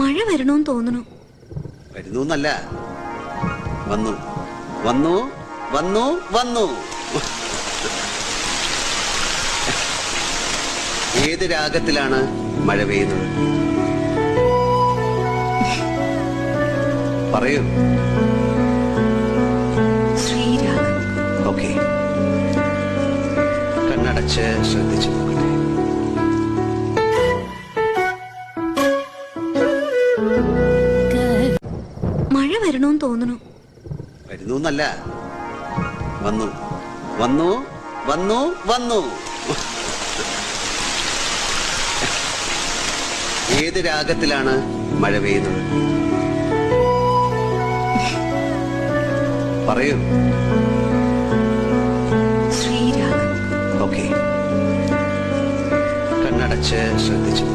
മഴ വരണോന്ന് തോന്നുന്നു. വരുന്നല്ല, വന്നു വന്നു വന്നു വന്നു. ഏത് രാഗത്തിലാണ് മഴ പെയ്യുന്നത്? പറയൂ. ശ്രീരാഗം. ഓക്കെ, കണ്ണടച്ച് ശ്രദ്ധിച്ചു നോക്കട്ടെ. മഴ വരണോന്ന് തോന്നുന്നു. വരുന്നല്ല, വന്നു വന്നു വന്നു വന്നു. ഏത് രാഗത്തിലാണ് മഴ പെയ്യുന്നത്? പറയൂ. ശ്രീരാഗം. ഓക്കെ, കണ്ണടച്ച് ശ്രദ്ധിച്ചു.